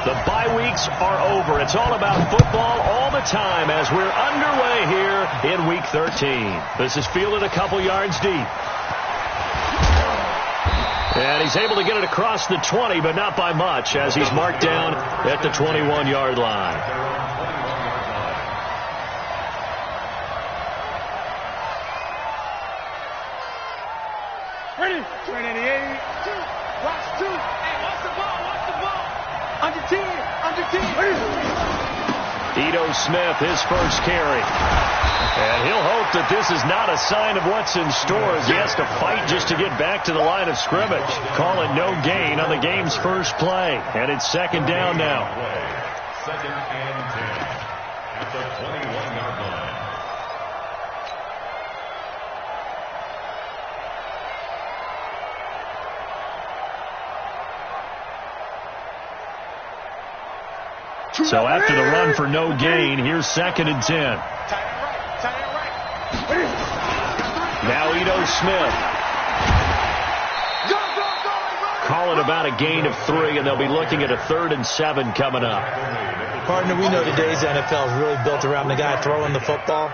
The bye weeks are over. It's all about football all the time as we're underway here in Week 13. This is fielded a couple yards deep. And he's able to get it across the 20, but not by much, as he's marked down at the 21-yard line. Ready? 388. Watch 2. Hey, watch the ball. Watch the ball. Under 10. Under 10. Ready? Ito Smith, his first carry. And he'll hope that this is not a sign of what's in store as he has to fight just to get back to the line of scrimmage. Call it no gain on the game's first play. And it's second down now. Second and 10 at the 21-yard line. So after the run for no gain, here's second and 10. Now Ito Smith. Call it about a gain of 3, and they'll be looking at a 3rd and 7 coming up. Partner, we know today's NFL is really built around the guy throwing the football.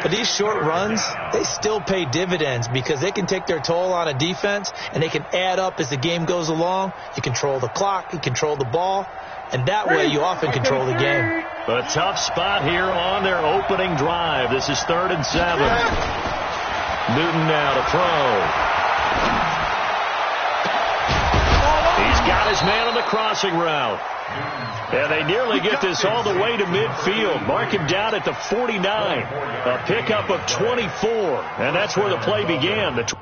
But these short runs, they still pay dividends because they can take their toll on a defense, and they can add up as the game goes along. You control the clock, you control the ball, and that way you often control the game. A tough spot here on their opening drive. This is 3rd and 7. Newton now to throw. He's got his man on the crossing route. And they nearly get this all the way to midfield. Mark him down at the 49. A pickup of 24. And that's where the play began. The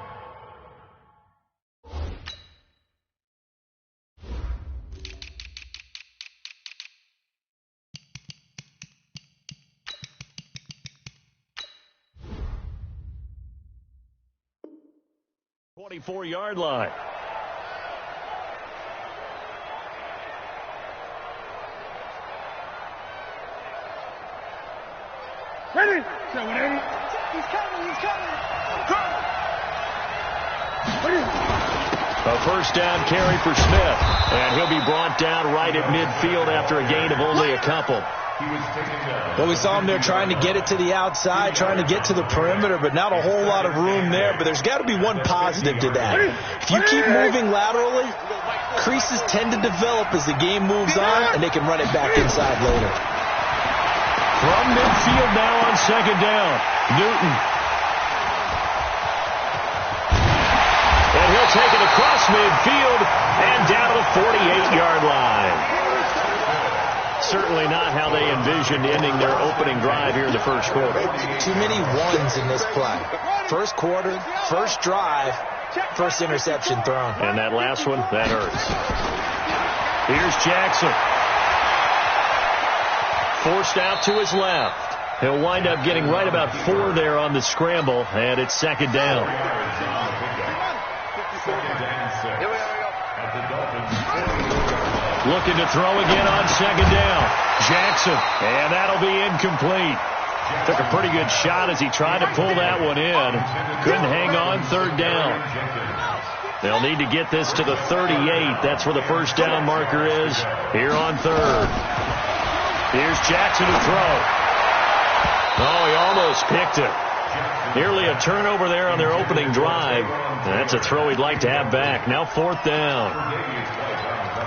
24-yard line. Ready? 7-8. He's coming. He's coming. A first down carry for Smith. And he'll be brought down right at midfield after a gain of only a couple. Well, we saw him there trying to get it to the outside, trying to get to the perimeter, but not a whole lot of room there. But there's got to be one positive to that. If you keep moving laterally, creases tend to develop as the game moves on, and they can run it back inside later. From midfield now on second down, Newton. And he'll take it across midfield and down to the 48-yard line. Certainly not how they envisioned ending their opening drive here in the first quarter. Too many ones in this play. First quarter, first drive, first interception thrown. And that last one, that hurts. Here's Jackson. Forced out to his left. He'll wind up getting right about 4 there on the scramble, and it's second down. Looking to throw again on second down. Jackson, and that'll be incomplete. Took a pretty good shot as he tried to pull that one in. Couldn't hang on, third down. They'll need to get this to the 38. That's where the first down marker is here on third. Here's Jackson to throw. Oh, he almost picked it. Nearly a turnover there on their opening drive. And that's a throw he'd like to have back. Now fourth down.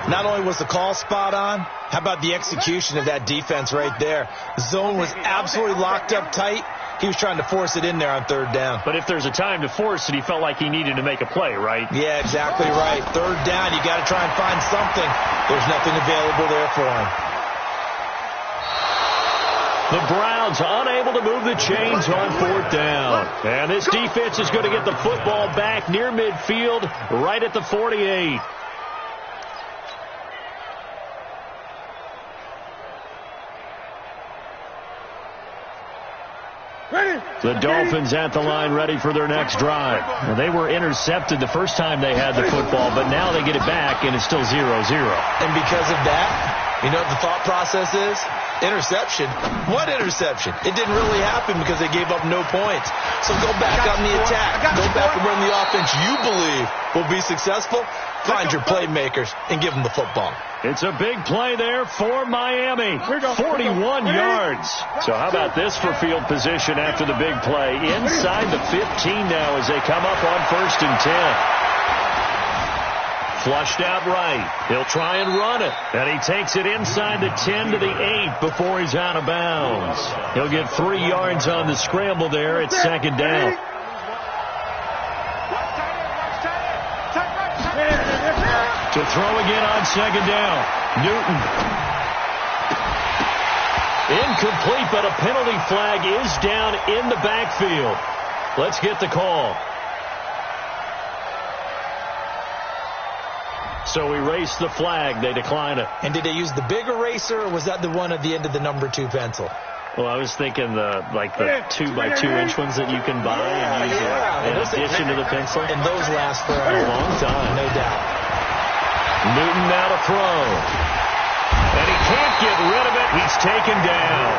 Not only was the call spot on, how about the execution of that defense right there? The zone was absolutely locked up tight. He was trying to force it in there on third down. But if there's a time to force it, he felt like he needed to make a play, right? Yeah, exactly right. Third down, you got to try and find something. There's nothing available there for him. The Browns unable to move the chains on fourth down. And this defense is going to get the football back near midfield, right at the 48. The Dolphins at the line ready for their next drive. Well, they were intercepted the first time they had the football, but now they get it back, and it's still 0-0. And because of that, you know what the thought process is? Interception? What interception? It didn't really happen because they gave up no points. So go back on the attack. Go back and run the offense you believe will be successful. Find your playmakers and give them the football. It's a big play there for Miami. 41 yards. So how about this for field position after the big play? Inside the 15 now as they come up on 1st and 10. Flushed out right. He'll try and run it. And he takes it inside the 10 to the 8 before he's out of bounds. He'll get 3 yards on the scramble there at 2nd down. To throw again on 2nd down. Newton. Incomplete, but a penalty flag is down in the backfield. Let's get the call. So we race the flag. They decline it. And did they use the big eraser, or was that the one at the end of the number 2 pencil? Well, I was thinking the 2x2-inch ones that you can buy and use in addition to the pencil. And those last for a long time. No doubt. Newton now to throw. And he can't get rid of it. He's taken down.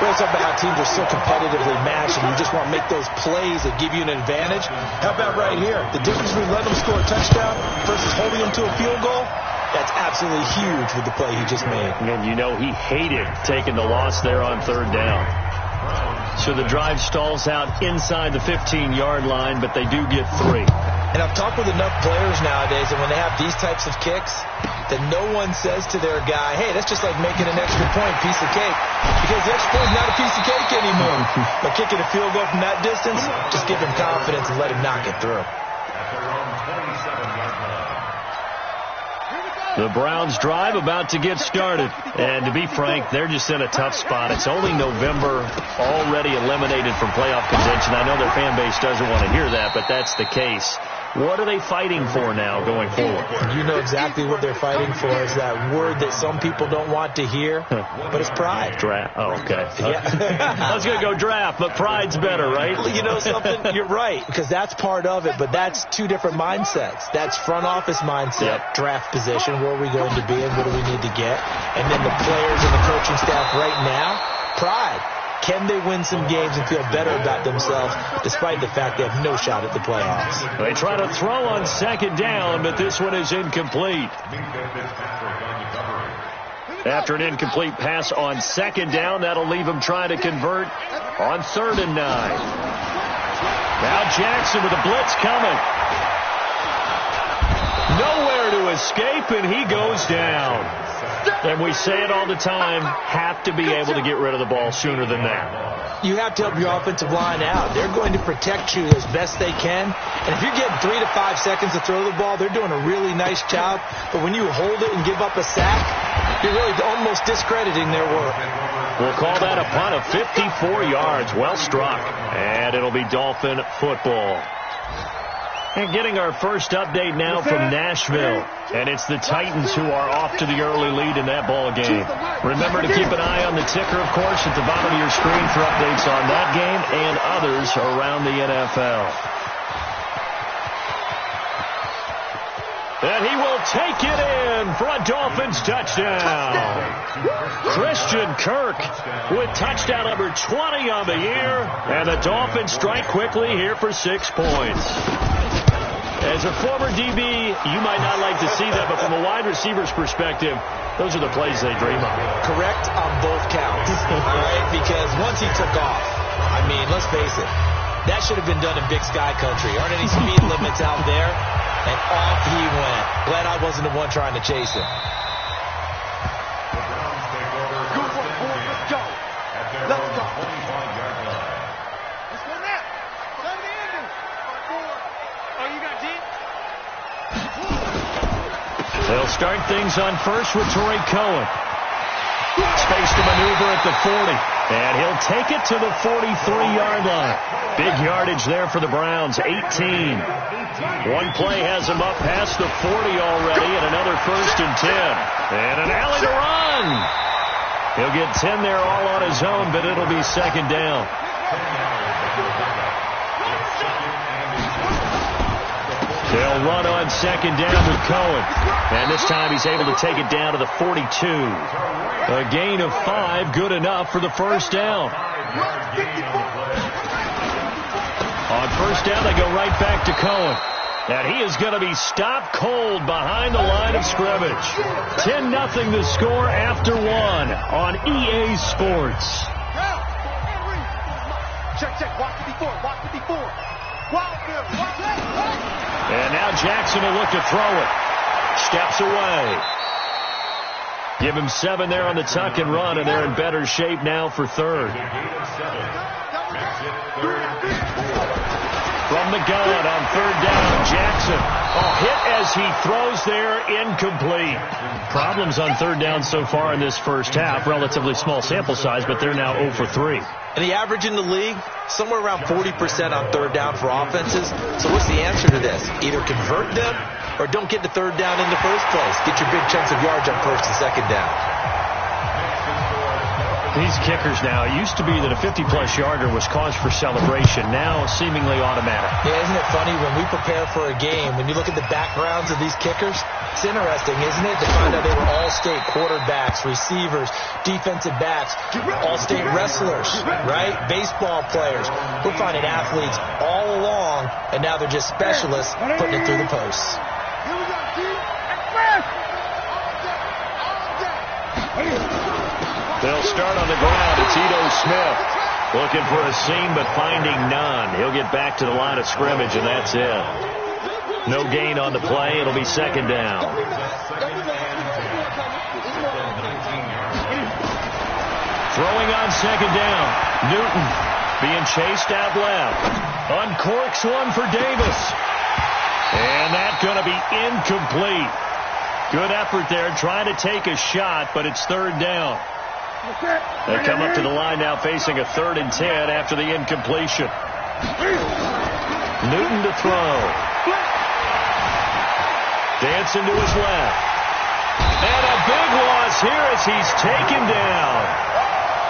We're talking about how teams are so competitively matched, and you just want to make those plays that give you an advantage. How about right here? The difference between letting them score a touchdown versus holding them to a field goal, that's absolutely huge with the play he just made. And you know he hated taking the loss there on 3rd down. So the drive stalls out inside the 15-yard line, but they do get 3. And I've talked with enough players nowadays, and when they have these types of kicks, that no one says to their guy, hey, that's just like making an extra point, piece of cake. Because the extra point is not a piece of cake anymore. But kicking a field goal from that distance, just give him confidence and let him knock it through. The Browns drive about to get started. And to be frank, they're just in a tough spot. It's only November, already eliminated from playoff contention. I know their fan base doesn't want to hear that, but that's the case. What are they fighting for now going forward? You know exactly what they're fighting for. Is that word that some people don't want to hear, but it's pride. Draft. Oh, okay. Yeah. I was going to go draft, but pride's better, right? You know something? You're right, because that's part of it, but that's 2 different mindsets. That's front office mindset, draft position, where are we going to be and what do we need to get? And then the players and the coaching staff right now, pride. Can they win some games and feel better about themselves despite the fact they have no shot at the playoffs? They try to throw on 2nd down, but this one is incomplete. After an incomplete pass on 2nd down, that'll leave them trying to convert on 3rd and 9. Now Jackson with a blitz coming. Nowhere to escape, and he goes down. And we say it all the time, have to be able to get rid of the ball sooner than that. You have to help your offensive line out. They're going to protect you as best they can. And if you're getting 3 to 5 seconds to throw the ball, they're doing a really nice job. But when you hold it and give up a sack, you're really almost discrediting their work. We'll call that a punt of 54 yards. Well struck. And it'll be Dolphin football. And getting our first update now from Nashville. And it's the Titans who are off to the early lead in that ball game. Remember to keep an eye on the ticker, of course, at the bottom of your screen for updates on that game and others around the NFL. And he will take it in for a Dolphins touchdown. Christian Kirk with touchdown number 20 on the year. And the Dolphins strike quickly here for 6 points. As a former DB, you might not like to see that, but from a wide receiver's perspective, those are the plays they dream of. Correct on both counts, all right? Because once he took off, I mean, let's face it, that should have been done in Big Sky Country. Aren't any speed limits out there? And off he went. Glad I wasn't the one trying to chase him. Let's go. Let's go. Let's go now. Play the ending. Oh, you got deep? They'll start things on first with Torrey Cohen. Space to maneuver at the 40. And he'll take it to the 43-yard line. Big yardage there for the Browns, 18. One play has him up past the 40 already, and another 1st and 10. And an alley to run. He'll get 10 there all on his own, but it'll be 2nd down. They'll run on second down with Cohen. And this time he's able to take it down to the 42. A gain of 5, good enough for the first down. On first down, they go right back to Cohen. And he is going to be stopped cold behind the line of scrimmage. 10-0 the score after 1 on EA Sports. Check. Watch the before. And now Jackson will look to throw it. Steps away. Give him 7 there on the tuck and run, and they're in better shape now for third. From the gun on third down, Jackson. Hit as he throws there, incomplete. Problems on third down so far in this first half. Relatively small sample size, but they're now 0 for 3. And the average in the league, somewhere around 40% on third down for offenses. So what's the answer to this? Either convert them or don't get the third down in the first place. Get your big chunks of yards on first and second down. These kickers now, it used to be that a 50-plus yarder was cause for celebration. Now seemingly automatic. Yeah, isn't it funny when we prepare for a game, when you look at the backgrounds of these kickers, it's interesting, isn't it, to find out they were all-state quarterbacks, receivers, defensive backs, all-state wrestlers, right? Baseball players. We're finding athletes all along, and now they're just specialists putting it through the posts. They'll start on the ground. It's Ito Smith looking for a seam but finding none. He'll get back to the line of scrimmage, and that's it. No gain on the play. It'll be second down. Throwing on second down. Newton being chased out left. Uncorks one for Davis. And that's going to be incomplete. Good effort there trying to take a shot, but it's third down. They come up to the line now facing a 3rd and 10 after the incompletion. Newton to throw. Dancing to his left. And a big loss here as he's taken down.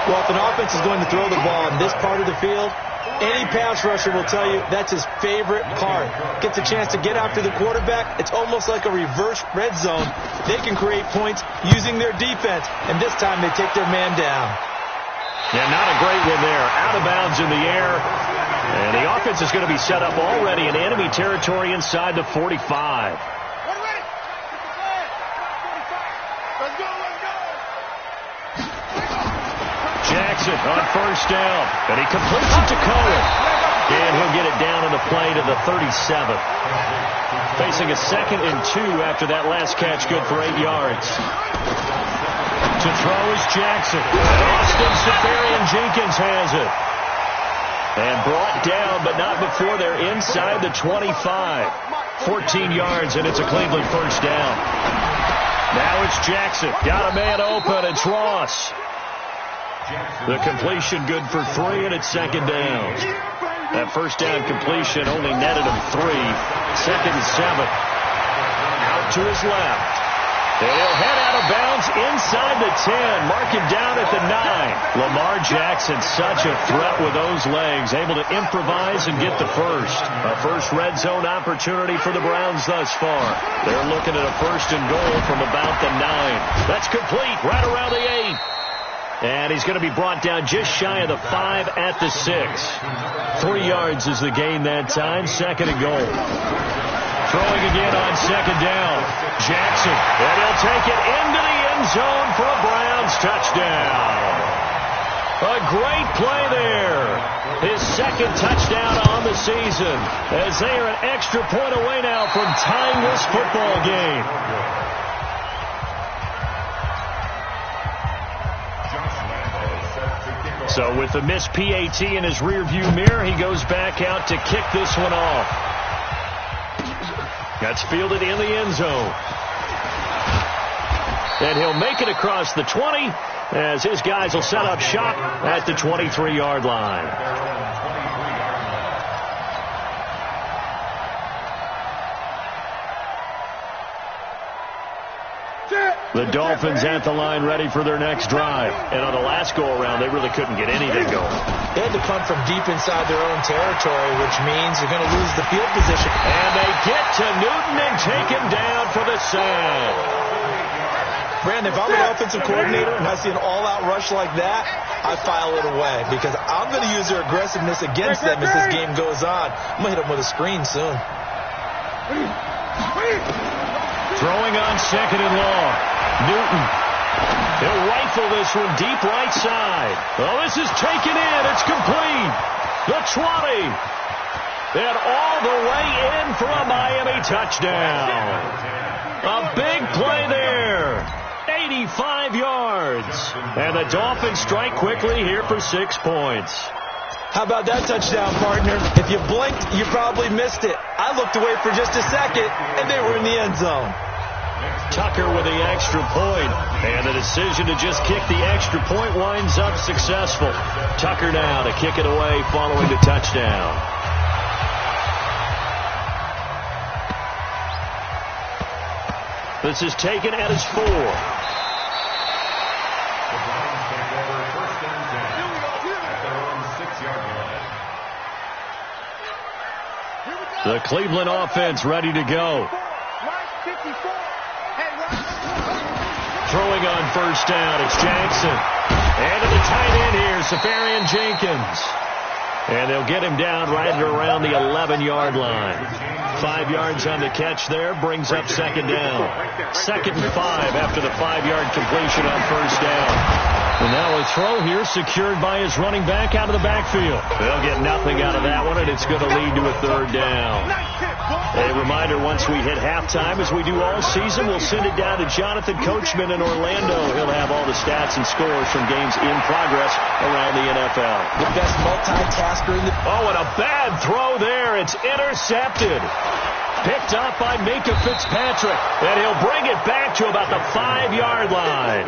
Well, if an offense is going to throw the ball in this part of the field, any pass rusher will tell you that's his favorite part. Gets a chance to get after the quarterback. It's almost like a reverse red zone. They can create points using their defense, and this time they take their man down. Yeah, not a great one there. Out of bounds in the air. And the offense is going to be set up already in enemy territory inside the 45. Jackson on first down, and he completes it to Cohen. And he'll get it down on the play to the 37. Facing a 2nd and 2 after that last catch, good for 8 yards. To throw is Jackson. And Austin Safarian-Jenkins has it. And brought down, but not before they're inside the 25. 14 yards, and it's a Cleveland first down. Now it's Jackson. Got a man open. It's Ross. The completion good for 3, and it's second down. That first down completion only netted him 3. 2nd and 7. Out to his left. And he'll head out of bounds inside the 10. Mark him down at the 9. Lamar Jackson, such a threat with those legs. Able to improvise and get the first. A first red zone opportunity for the Browns thus far. They're looking at a 1st and goal from about the 9. That's complete right around the 8. And he's going to be brought down just shy of the 5 at the 6. 3 yards is the gain that time. 2nd and goal. Throwing again on second down. Jackson. And he'll take it into the end zone for a Browns touchdown. A great play there. His 2nd touchdown on the season. As they are an extra point away now from tying this football game. So with the missed PAT in his rearview mirror, he goes back out to kick this one off. That's fielded in the end zone. And he'll make it across the 20 as his guys will set up shop at the 23-yard line. The Dolphins at the line ready for their next drive. And on the last go-around, they really couldn't get anything going. They had to punt from deep inside their own territory, which means you're going to lose the field position. And they get to Newton and take him down for the sack. Brandon, if I'm an offensive coordinator and I see an all-out rush like that, I file it away because I'm going to use their aggressiveness against them as this game goes on. I'm going to hit them with a screen soon. Throwing on second and long. Newton. He'll rifle this one deep right side. Oh, this is taken in. It's complete. The 20. And all the way in for a Miami touchdown. A big play there. 85 yards. And the Dolphins strike quickly here for 6 points. How about that touchdown, partner? If you blinked, you probably missed it. I looked away for just a second, and they were in the end zone. Tucker with the extra point. And the decision to just kick the extra point winds up successful. Tucker now to kick it away following the touchdown. This is taken at his 4. The Cleveland offense ready to go. Throwing on first down, it's Jackson. And to the tight end here, Safarian Jenkins. And they'll get him down right at around the 11-yard line. 5 yards on the catch there, brings up second down. 2nd and 5 after the 5-yard completion on first down. And now a throw here secured by his running back out of the backfield. They'll get nothing out of that one, and it's going to lead to a third down. A reminder, once we hit halftime, as we do all season, we'll send it down to Jonathan Coachman in Orlando. He'll have all the stats and scores from games in progress around the NFL. The best multitasker in the... Oh, and a bad throw there. It's intercepted. Picked up by Minka Fitzpatrick. And he'll bring it back to about the 5-yard line.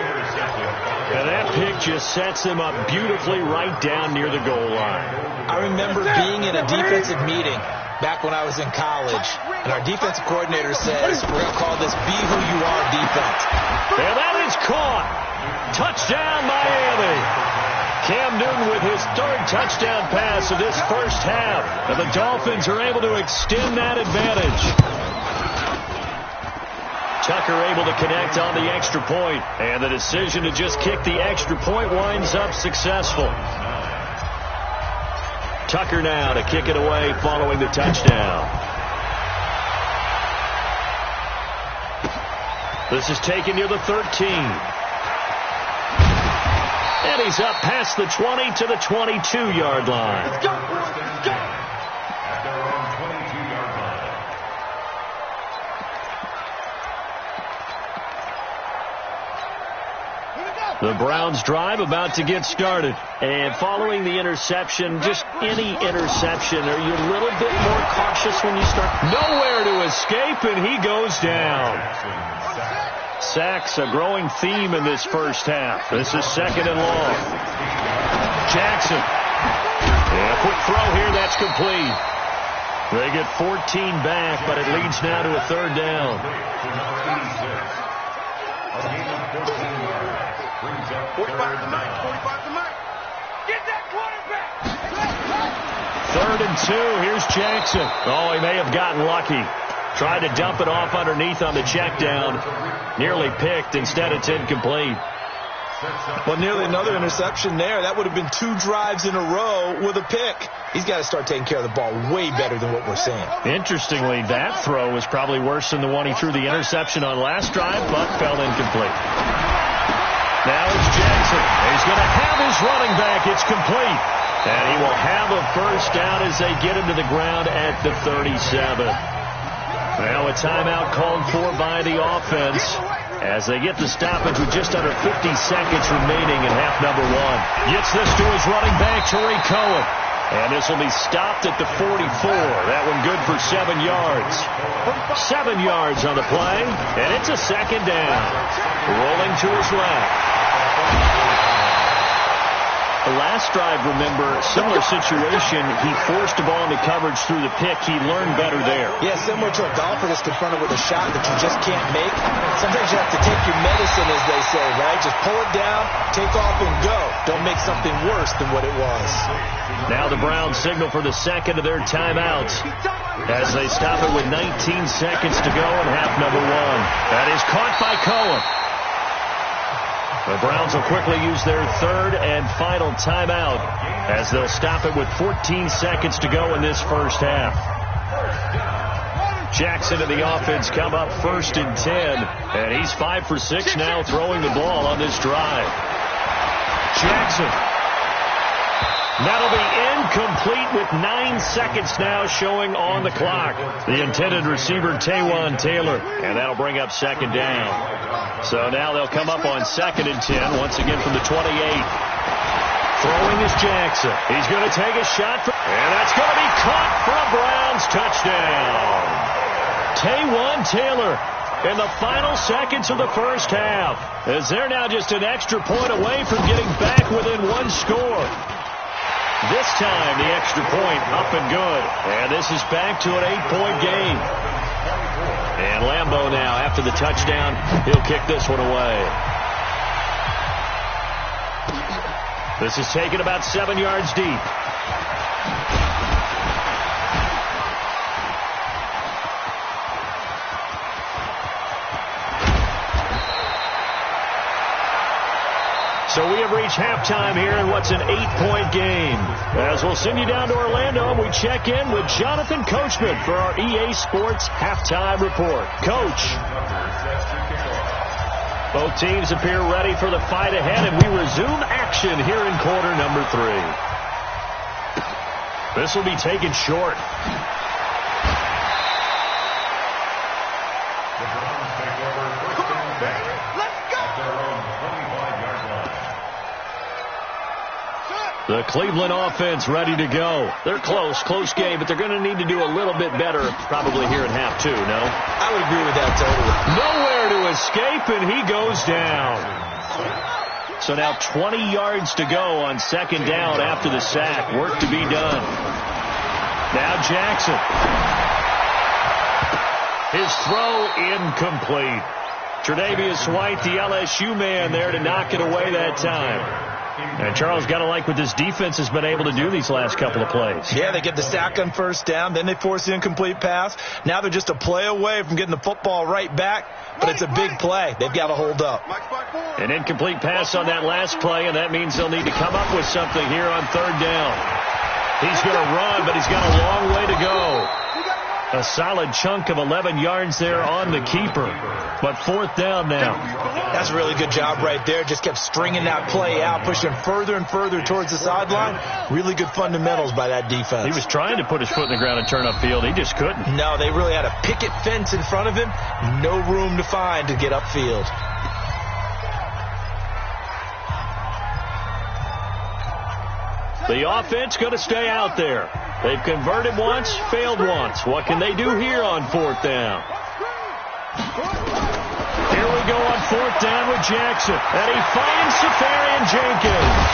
And that pick just sets him up beautifully right down near the goal line. I remember being in a defensive meeting back when I was in college, and our defensive coordinator says, we're going to call this Be Who You Are defense. And that is caught. Touchdown, Miami. Cam Newton with his 3rd touchdown pass of this first half. And the Dolphins are able to extend that advantage. Tucker able to connect on the extra point. And the decision to just kick the extra point winds up successful. Tucker now to kick it away following the touchdown. This is taken near the 13. And he's up past the 20 to the 22-yard line. Let's go, boys. Let's go. At their own 22-yard line. The Browns drive about to get started. And following the interception, just any interception, are you a little bit more cautious when you start? Nowhere to escape, and he goes down. Sacks, a growing theme in this first half. This is 2nd and long. Jackson. And a quick throw here, that's complete. They get 14 back, but it leads now to a 3rd down. A gain of 14 yards. Brings up 45 to 9. 45 third down. to 9. Get that quarterback. 3rd and 2. Here's Jackson. Oh, he may have gotten lucky. Tried to dump it off underneath on the check down. Nearly picked. Instead, it's incomplete. Well, nearly another interception there. That would have been 2 drives in a row with a pick. He's got to start taking care of the ball way better than what we're seeing. Interestingly, that throw was probably worse than the one he threw the interception on last drive, but fell incomplete. Now it's Jackson. He's going to have his running back. It's complete. And he will have a first down as they get him to the ground at the 37. Now a timeout called for by the offense as they get the stoppage with just under 50 seconds remaining in half number 1. Gets this to his running back, Tariq Cohen. And this will be stopped at the 44. That one good for 7 yards. 7 yards on the play, and it's a 2nd down. Rolling to his left. The last drive, remember, similar situation. He forced the ball into coverage through the pick. He learned better there. Yeah, similar to a golfer that's confronted with a shot that you just can't make. Sometimes you have to take your medicine, as they say, right? Just pull it down, take off, and go. Don't make something worse than what it was. Now the Browns signal for the second of their timeouts as they stop it with 19 seconds to go in half number one. That is caught by Cohen. The Browns will quickly use their third and final timeout as they'll stop it with 14 seconds to go in this first half. Jackson and the offense come up first and 10, and he's 5 for 6 now throwing the ball on this drive. Jackson. That'll be incomplete with 9 seconds now showing on the clock. The intended receiver, Taywan Taylor, and that'll bring up second down. So now they'll come up on second and 10, once again from the 28. Throwing is Jackson. He's going to take a shot, and that's going to be caught for a Browns touchdown. Taywan Taylor in the final seconds of the first half, as they're now just an extra point away from getting back within one score. This time, the extra point up and good. And this is back to an 8-point game. And Lambeau now, after the touchdown, he'll kick this one away. This is taken about 7 yards deep. So we have reached halftime here in what's an 8-point game. As we'll send you down to Orlando, and we check in with Jonathan Coachman for our EA Sports Halftime Report. Coach. Both teams appear ready for the fight ahead, and we resume action here in quarter number 3. This will be taken short. The Cleveland offense ready to go. They're close game, but they're going to need to do a little bit better probably here in half 2, no? I would agree with that totally. Nowhere to escape, and he goes down. So now 20 yards to go on second down after the sack. Work to be done. Now Jackson. His throw incomplete. Tre'Davious White, the LSU man there to knock it away that time. And Charles, got to like what this defense has been able to do these last couple of plays. Yeah, they get the sack on first down, then they force the incomplete pass. Now they're just a play away from getting the football right back, but it's a big play. They've got to hold up. An incomplete pass on that last play, and that means they'll need to come up with something here on third down. He's going to run, but he's got a long way to go. A solid chunk of 11 yards there on the keeper. But fourth down now. That's a really good job right there. Just kept stringing that play out, pushing further and further towards the sideline. Really good fundamentals by that defense. He was trying to put his foot in the ground and turn upfield. He just couldn't. No, they really had a picket fence in front of him. No room to find to get upfield. The offense going to stay out there. They've converted once, failed once. What can they do here on fourth down? Here we go on fourth down with Jackson. And he finds Safarian Jenkins.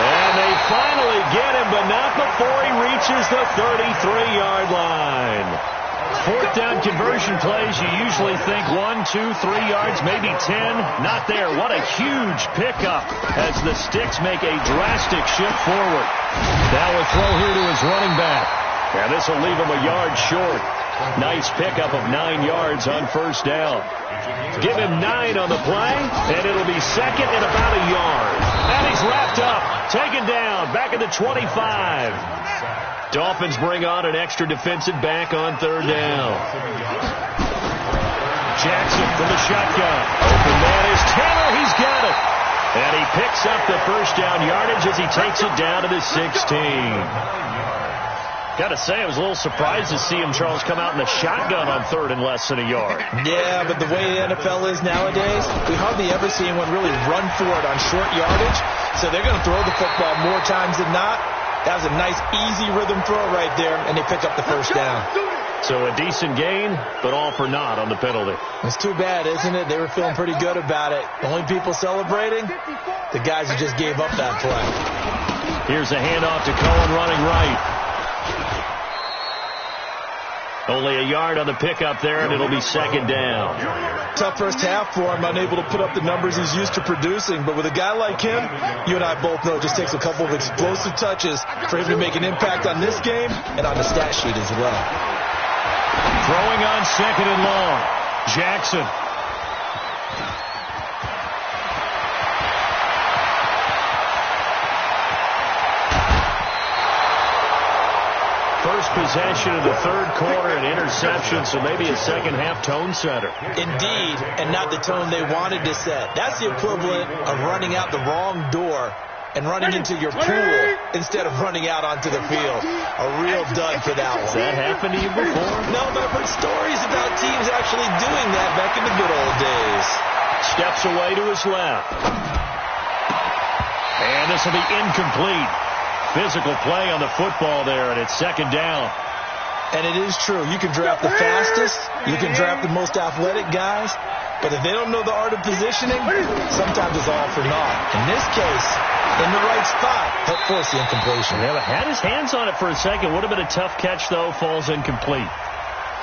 And they finally get him, but not before he reaches the 33-yard line. Fourth down conversion plays, you usually think 1, 2, 3 yards, maybe 10. Not there. What a huge pickup as the Sticks make a drastic shift forward. Now a throw here to his running back. And this will leave him a yard short. Nice pickup of 9 yards on first down. Give him 9 on the play, and it'll be second and about a yard. And he's wrapped up, taken down, back at the 25. Dolphins bring on an extra defensive back on third down. Jackson from the shotgun. Open man is Taylor. He's got it. And he picks up the first down yardage as he takes it down to the 16. Got to say, I was a little surprised to see him, Charles, come out in the shotgun on third and less than a yard. Yeah, but the way the NFL is nowadays, we hardly ever see anyone really run for it on short yardage. So they're going to throw the football more times than not. That was a nice, easy rhythm throw right there, and they pick up the first down. So a decent gain, but all for naught on the penalty. It's too bad, isn't it? They were feeling pretty good about it. The only people celebrating, the guys who just gave up that play. Here's a handoff to Cohen running right. Only a yard on the pickup there, and it'll be second down. Tough first half for him, unable to put up the numbers he's used to producing. But with a guy like him, you and I both know it just takes a couple of explosive touches for him to make an impact on this game and on the stat sheet as well. Throwing on second and long. Jackson. First possession of the third quarter, an interception, so maybe a second-half tone setter. Indeed, and not the tone they wanted to set. That's the equivalent of running out the wrong door and running into your pool instead of running out onto the field. A real dud for that one. Has that happened to you before? No, but I've heard stories about teams actually doing that back in the good old days. Steps away to his left. And this will be incomplete. Physical play on the football there, and it's second down. And it is true. You can draft the fastest. You can draft the most athletic guys. But if they don't know the art of positioning, sometimes it's all for naught. In this case, in the right spot, help force the incompletion. Yeah, had his hands on it for a second. Would have been a tough catch, though. Falls incomplete.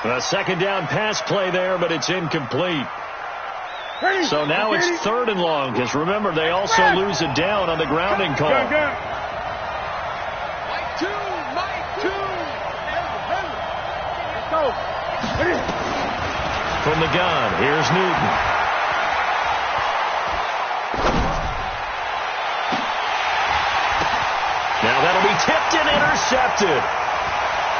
A second down pass play there, but it's incomplete. So now it's third and long, because remember, they also lose it down on the grounding call. From the gun, here's Newton. Now that'll be tipped and intercepted.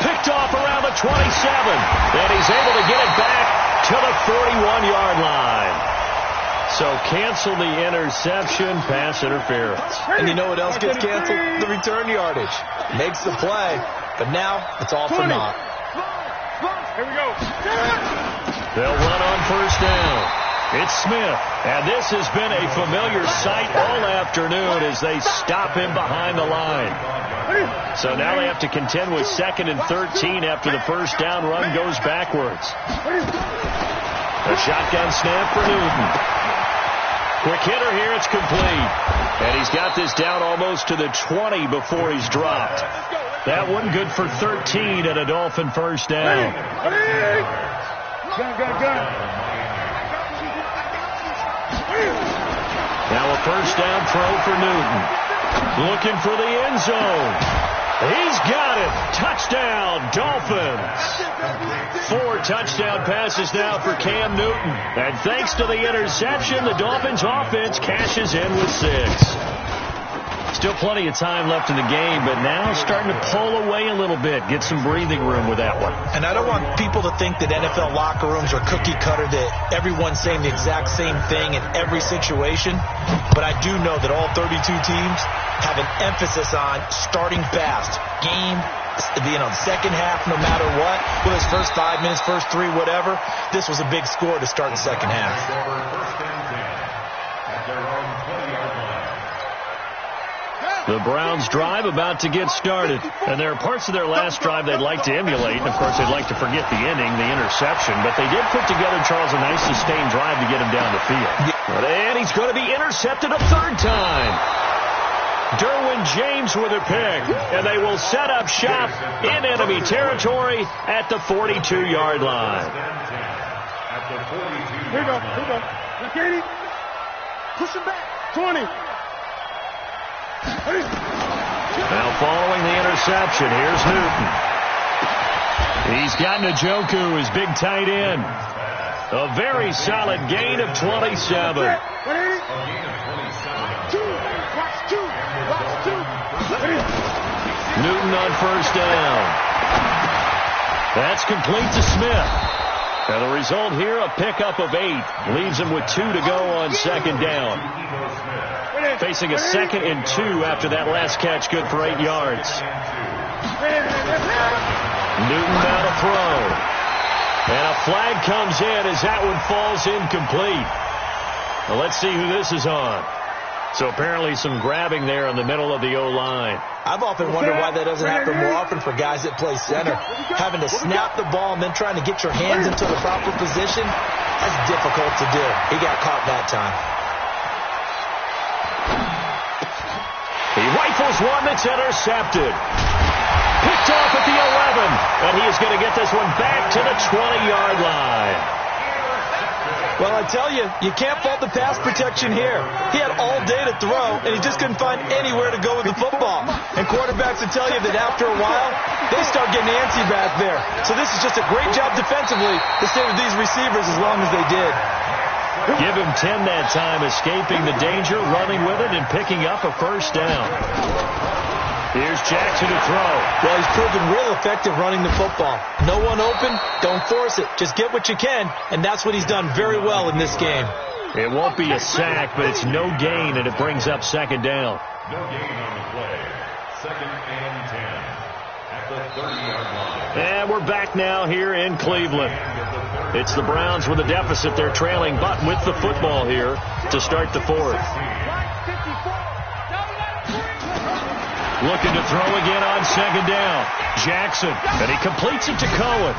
Picked off around the 27. And he's able to get it back to the 41-yard line. So cancel the interception, pass interference. And you know what else gets canceled? The return yardage. Makes the play, but now it's all for naught. Here we go. They'll run on first down. It's Smith, and this has been a familiar sight all afternoon as they stop him behind the line. So now they have to contend with 2nd and 13 after the first down run goes backwards. A shotgun snap for Newton. Quick hitter here, it's complete. And he's got this down almost to the 20 before he's dropped. That one good for 13 and a Dolphin first down. Gun. Now a first down throw for Newton. Looking for the end zone. He's got it. Touchdown, Dolphins. 4 touchdown passes now for Cam Newton. And thanks to the interception, the Dolphins offense cashes in with 6. Still plenty of time left in the game, but now starting to pull away a little bit. Get some breathing room with that one. And I don't want people to think that NFL locker rooms are cookie cutter, that everyone's saying the exact same thing in every situation. But I do know that all 32 teams have an emphasis on starting fast. Game, second half, no matter what. Whether it's first 5 minutes, first 3, whatever. This was a big score to start the second half. The Browns' drive about to get started. And there are parts of their last drive they'd like to emulate. And, of course, they'd like to forget the ending, the interception. But they did put together, Charles, a nice sustained drive to get him down the field. And he's going to be intercepted a third time. Derwin James with a pick. And they will set up shop in enemy territory at the 42-yard line. Here we go. Look at him. Push him back. 20. Now following the interception, here's Newton. He's got Njoku, his big tight end. A very solid gain of 27. Newton on first down. That's complete to Smith. And the result here, a pickup of 8. Leaves him with 2 to go on second down. Facing a 2nd and 2 after that last catch, good for 8 yards. Newton now to throw. And a flag comes in as that one falls incomplete. Well, let's see who this is on. So apparently some grabbing there in the middle of the O-line. I've often wondered why that doesn't happen more often for guys that play center. Having to snap the ball and then trying to get your hands into the proper position, that's difficult to do. He got caught that time. He rifles one that's intercepted. Picked off at the 11, and he is going to get this one back to the 20-yard line. Well, I tell you, you can't fault the pass protection here. He had all day to throw, and he just couldn't find anywhere to go with the football. And quarterbacks will tell you that after a while, they start getting antsy back there. So this is just a great job defensively to stay with these receivers as long as they did. Give him 10 that time, escaping the danger, running with it, and picking up a first down. Here's Jackson to throw. Well, he's proven real effective running the football. No one open, don't force it. Just get what you can, and that's what he's done very well in this game. It won't be a sack, but it's no gain, and it brings up second down. No gain on the play. 2nd and 10 at the 30-yard line. And we're back now here in Cleveland. It's the Browns with a deficit. They're trailing, but with the football here to start the fourth. Looking to throw again on second down. Jackson, and he completes it to Cohen.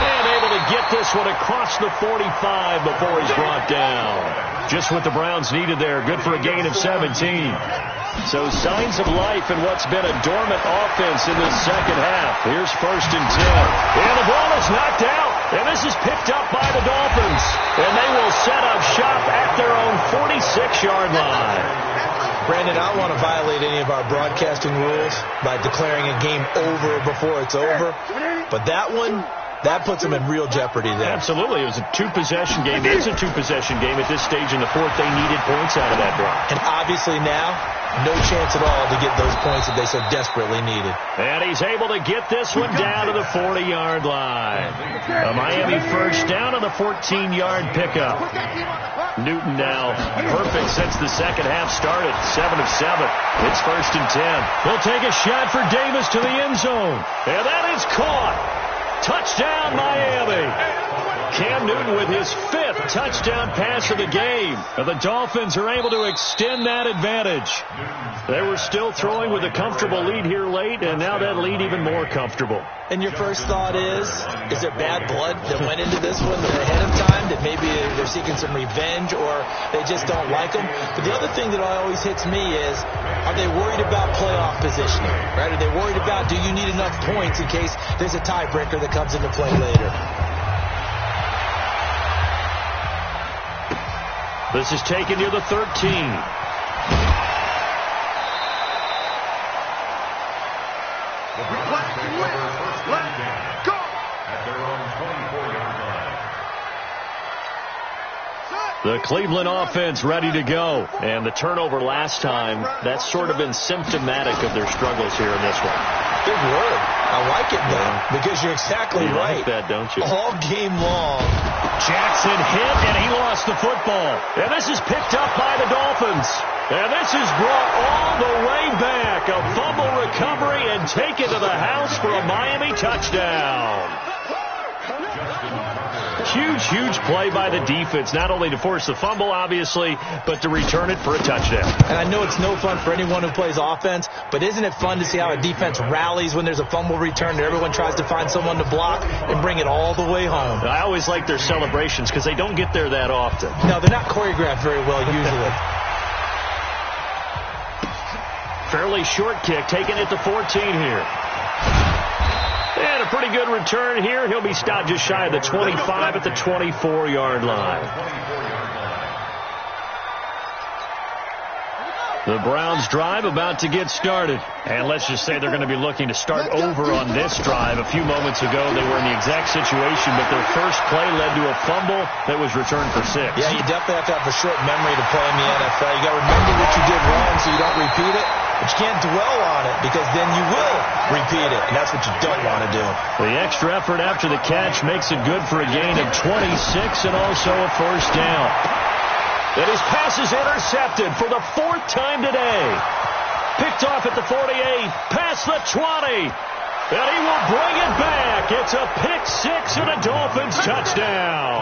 And able to get this one across the 45 before he's brought down. Just what the Browns needed there. Good for a gain of 17. So signs of life in what's been a dormant offense in this second half. Here's 1st and 10. And the ball is knocked out. And this is picked up by the Dolphins. And they will set up shop at their own 46-yard line. Brandon, I don't want to violate any of our broadcasting rules by declaring a game over before it's over. But that one, that puts them in real jeopardy there. Absolutely. It was a two-possession game. It's a two-possession game at this stage in the fourth. They needed points out of that drive. And obviously now, no chance at all to get those points that they so desperately needed. And he's able to get this one down to the 40-yard line. A Miami first down on the 14-yard pickup. Newton now perfect since the second half started. 7 of 7. It's 1st and 10. He'll take a shot for Davis to the end zone. And that is caught. Touchdown, Miami. Cam Newton with his 5th touchdown pass of the game. And the Dolphins are able to extend that advantage. They were still throwing with a comfortable lead here late, and now that lead even more comfortable. And your first thought is there bad blood that went into this one ahead of time, that maybe they're seeking some revenge or they just don't like them? But the other thing that always hits me is, are they worried about playoff positioning? Right? Are they worried about, do you need enough points in case there's a tiebreaker that comes into play later? This is taken near the 13. Go! At their own 24-yard line. The Cleveland offense ready to go. And the turnover last time, that's sort of been symptomatic of their struggles here in this one. Big word. I like it, though, because you're exactly right. You like that, don't you? All game long. Jackson hit, and he lost the football. And this is picked up by the Dolphins. And this is brought all the way back. A fumble recovery and taken to the house for a Miami touchdown. Huge play by the defense, not only to force the fumble, obviously, but to return it for a touchdown. And I know it's no fun for anyone who plays offense, but isn't it fun to see how a defense rallies when there's a fumble return and everyone tries to find someone to block and bring it all the way home? I always like their celebrations because they don't get there that often. No, they're not choreographed very well usually. Fairly short kick, taken at the 14 here. And a pretty good return here. He'll be stopped just shy of the 25 at the 24-yard line. The Browns drive about to get started. And let's just say they're going to be looking to start over on this drive. A few moments ago, they were in the exact situation, but their first play led to a fumble that was returned for 6. Yeah, you definitely have to have a short memory to play in the NFL. You got to remember what you did wrong so you don't repeat it. But you can't dwell on it because then you will repeat it, and that's what you don't want to do. The extra effort after the catch makes it good for a gain of 26 and also a first down. And his pass is intercepted for the 4th time today. Picked off at the 48, past the 20. And he will bring it back. It's a pick 6 and a Dolphins touchdown.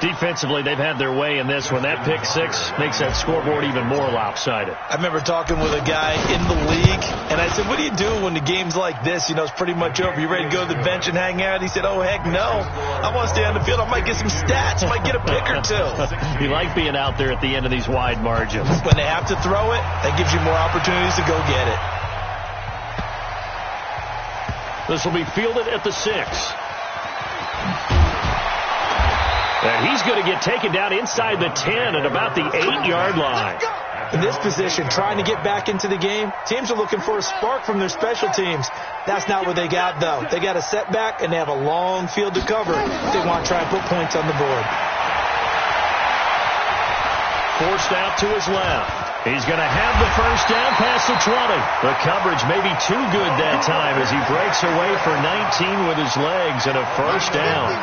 Defensively, they've had their way in this one. That pick six makes that scoreboard even more lopsided. I remember talking with a guy in the league, and I said, what do you do when the game's like this? You know, it's pretty much over. You ready to go to the bench and hang out? He said, oh, heck no. I want to stay on the field. I might get some stats. I might get a pick or two. You like being out there at the end of these wide margins. When they have to throw it, that gives you more opportunities to go get it. This will be fielded at the 6. And he's going to get taken down inside the 10 at about the 8-yard line. In this position, trying to get back into the game, teams are looking for a spark from their special teams. That's not what they got, though. They got a setback, and they have a long field to cover if they want to try and put points on the board. Forced out to his left. He's going to have the first down past the 20. The coverage may be too good that time as he breaks away for 19 with his legs and a first down.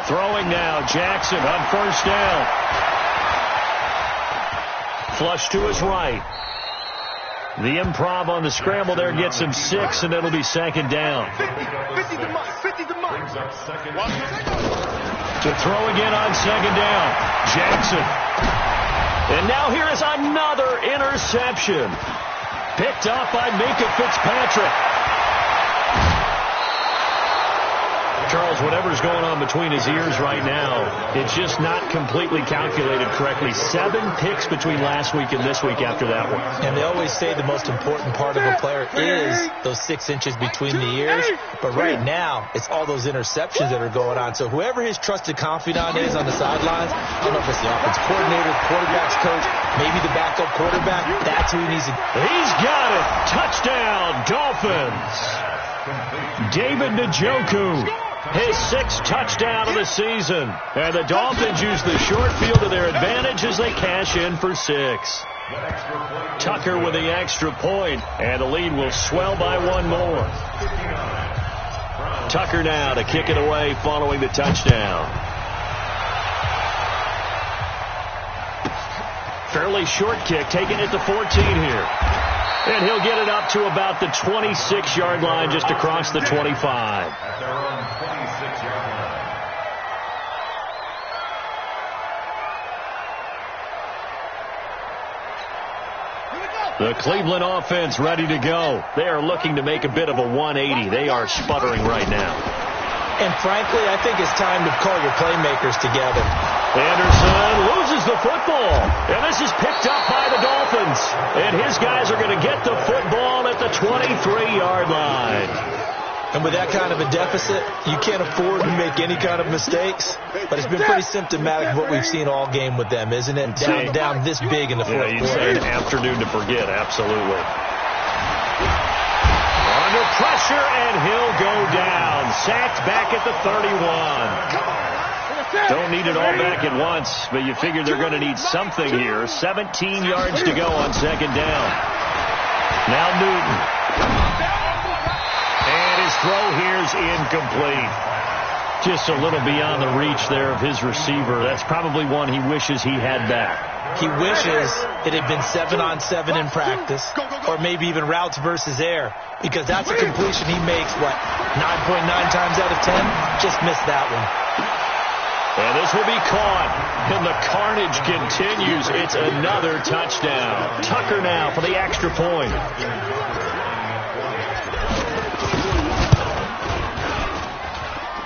Throwing now, Jackson on first down. Flush to his right. The improv on the scramble there gets him 6, and it'll be second down. 50 to Mike. To throw again on second down, Jackson. And now here is another interception. Picked off by Minka Fitzpatrick. Charles, whatever's going on between his ears right now, it's just not completely calculated correctly. 7 picks between last week and this week after that one. And they always say the most important part of a player is those 6 inches between the ears. But right now, it's all those interceptions that are going on. So whoever his trusted confidant is on the sidelines, I don't know if it's the offense coordinator, quarterback's coach, maybe the backup quarterback, that's who he needs to. He's got it. Touchdown, Dolphins. David Njoku. His 6th touchdown of the season. And the Dolphins use the short field to their advantage as they cash in for 6. Tucker with the extra point, and the lead will swell by 1 more. Tucker now to kick it away following the touchdown. Fairly short kick, taken at the 14 here. And he'll get it up to about the 26-yard line, just across the 25. At their own 26-yard line. The Cleveland offense ready to go. They are looking to make a bit of a 180. They are sputtering right now. And frankly, I think it's time to call your playmakers together. Anderson loses the football. And this is picked up by the Dolphins. And his guys are going to get the football at the 23-yard line. And with that kind of a deficit, you can't afford to make any kind of mistakes. But it's been pretty symptomatic of what we've seen all game with them, isn't it? Down this big in the fourth quarter. You'd say an afternoon to forget, absolutely. Under pressure, and he'll go down. Sacked back at the 31. Don't need it all back at once, but you figure they're going to need something here. 17 yards to go on second down. Now Newton. And his throw here's incomplete. Just a little beyond the reach there of his receiver. That's probably one he wishes he had back. He wishes it had been 7-on-7 in practice, or maybe even routes versus air, because that's a completion he makes, 9.9 times out of 10? Just missed that one. And this will be caught, and the carnage continues. It's another touchdown. Tucker now for the extra point.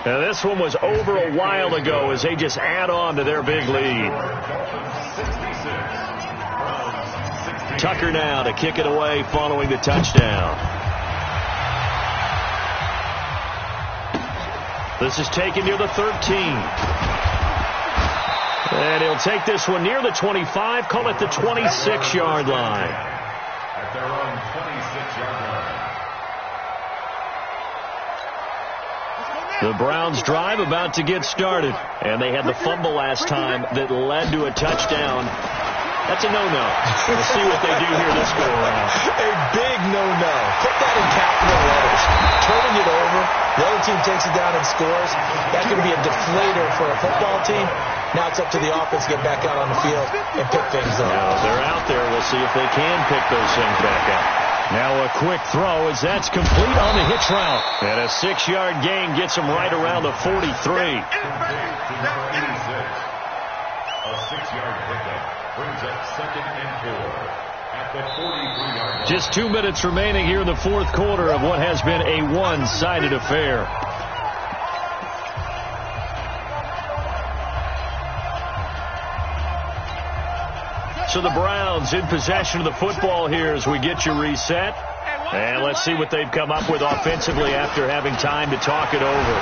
And this one was over a while ago as they just add on to their big lead. Tucker now to kick it away following the touchdown. This is taken near the 13. And he'll take this one near the 25, call it the 26-yard line. At their own 26-yard line. The Browns drive about to get started. And they had the fumble last time that led to a touchdown. That's a no-no. We'll see what they do here this go around. A big no-no. Put that in capital letters. Turning it over. The other team takes it down and scores. That could be a deflator for a football team. Now it's up to the offense to get back out on the field and pick things up. Now, as they're out there, we'll see if they can pick those things back up. Now a quick throw as that's complete on the hitch route. And a 6-yard gain gets him right around the 43. A 6-yard pickup brings up 2nd and 4 at the 43-yard line. Just 2 minutes remaining here in the fourth quarter of what has been a one-sided affair. So the Browns in possession of the football here as we get you reset. And let's see what they've come up with offensively after having time to talk it over.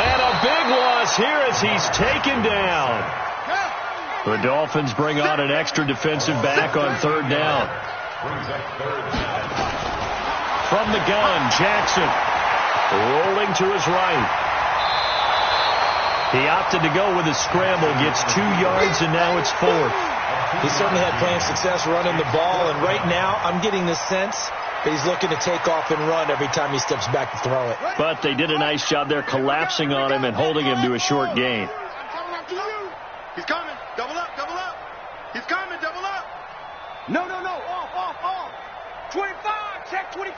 And a big loss here as he's taken down. The Dolphins bring on an extra defensive back on 3rd down. From the gun, Jackson rolling to his right. He opted to go with a scramble, gets 2 yards, and now it's 4th. He certainly had plenty of success running the ball, and right now I'm getting the sense that he's looking to take off and run every time he steps back to throw it. But they did a nice job there collapsing on him and holding him to a short gain. He's coming. Double up, double up. He's coming, double up. No. Off. 25, check 25.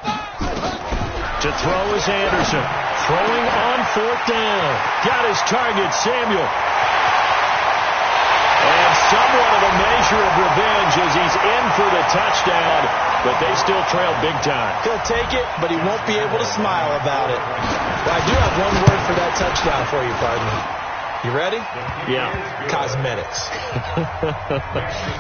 To throw is Anderson. Throwing on 4th down. Got his target, Samuel. And somewhat of a measure of revenge as he's in for the touchdown, but they still trail big time. He'll take it, but he won't be able to smile about it. But I do have one word for that touchdown for you, partner. You ready? Yeah. Cosmetics.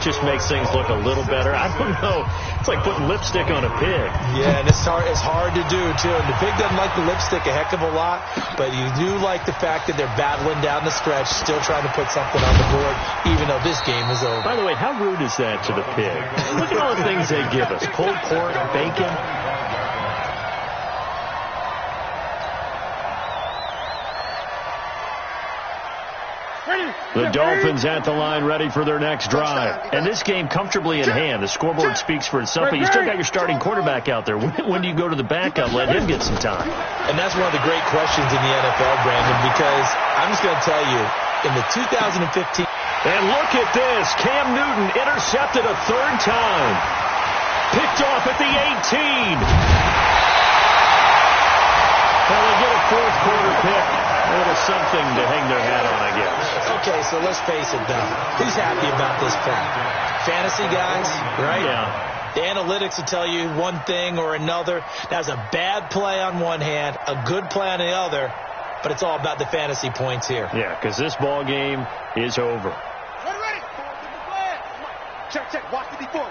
Just makes things look a little better. I don't know. It's like putting lipstick on a pig. Yeah, and it's hard to do, too. And the pig doesn't like the lipstick a heck of a lot, but you do like the fact that they're battling down the stretch, still trying to put something on the board, even though this game is over. By the way, how rude is that to the pig? Look at all the things they give us. Pulled pork, bacon. The Dolphins at the line ready for their next drive. And this game comfortably in hand. The scoreboard speaks for itself, but you still got your starting quarterback out there. When do you go to the backup? Let him get some time. And that's one of the great questions in the NFL, Brandon, because I'm just going to tell you, in the 2015... And look at this. Cam Newton intercepted a 3rd time. Picked off at the 18. Well, they get a 4th quarter pick. A little something to hang their hat on, I guess. Okay, so let's face it, though. Who's happy about this play? Fantasy guys, right? Yeah. The analytics will tell you one thing or another. That's a bad play on one hand, a good play on the other, but it's all about the fantasy points here. Yeah, because this ball game is over. Ready. Check. Watch 54.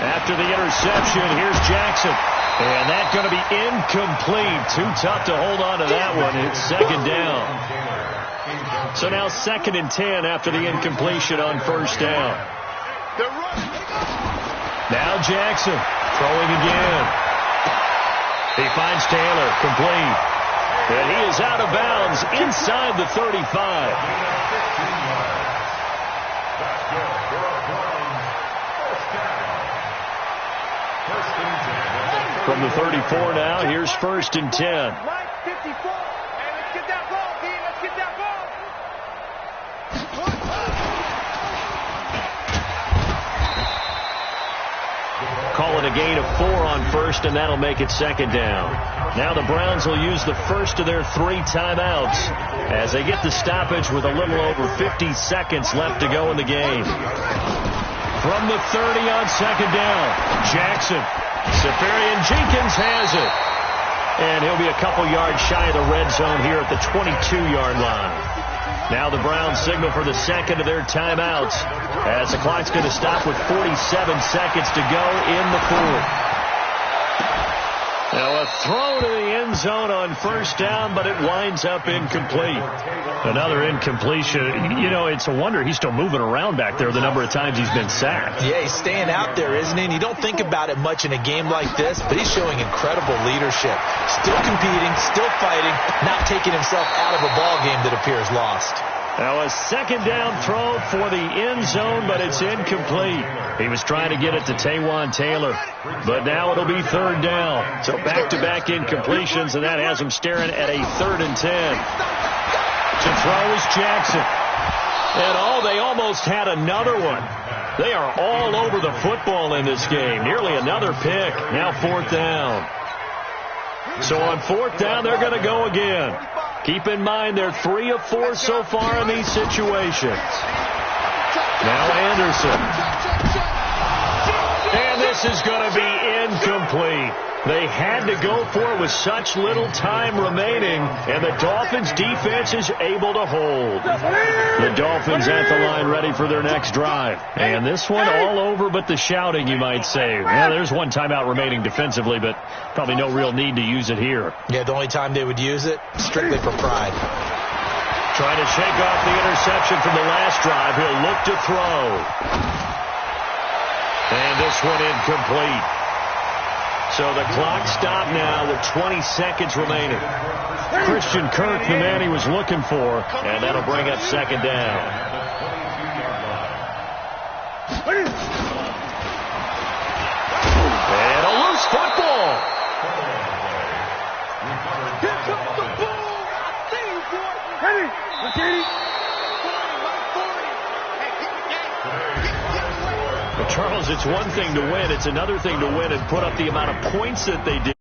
After the interception, here's Jackson. And that's going to be incomplete. Too tough to hold on to that one. It's 2nd down. So now 2nd and 10 after the incompletion on 1st down. Now Jackson throwing again. He finds Taylor, complete. And he is out of bounds inside the 35. From the 34 now, here's 1st and 10. 54. Hey, let's get that ball, D. Let's get that ball. Call it a gain of 4 on 1st, and that'll make it 2nd down. Now the Browns will use the first of their 3 timeouts as they get the stoppage with a little over 50 seconds left to go in the game. From the 30 on 2nd down, Jackson. Safarian Jenkins has it. And he'll be a couple yards shy of the red zone here at the 22-yard line. Now the Browns signal for the 2nd of their timeouts as the clock's going to stop with 47 seconds to go in the 4th. Now a throw to the end zone on 1st down, but it winds up incomplete. Another incompletion. You know, it's a wonder he's still moving around back there the number of times he's been sacked. Yeah, he's staying out there, isn't he? And you don't think about it much in a game like this, but he's showing incredible leadership. Still competing, still fighting, not taking himself out of a ball game that appears lost. Now a 2nd down throw for the end zone, but it's incomplete. He was trying to get it to Taywan Taylor, but now it'll be 3rd down. So back-to-back incompletions, and that has him staring at a 3rd and 10. To throw is Jackson. And they almost had another one. They are all over the football in this game. Nearly another pick. Now 4th down. So on 4th down, they're going to go again. Keep in mind, they're 3 of 4 so far in these situations. Now Anderson. And this is going to be incomplete. They had to go for it with such little time remaining, and the Dolphins' defense is able to hold. The Dolphins at the line ready for their next drive. And this one all over but the shouting, you might say. Yeah, there's one timeout remaining defensively, but probably no real need to use it here. Yeah, the only time they would use it, strictly for pride. Trying to shake off the interception from the last drive. He'll look to throw. And this one incomplete. So the clock stopped now with 20 seconds remaining. Christian Kirk, the man he was looking for, and that'll bring up 2nd down. And a loose football. Here comes the ball. I see you, boy. Ready? Well, Charles, it's one thing to win. It's another thing to win and put up the amount of points that they did.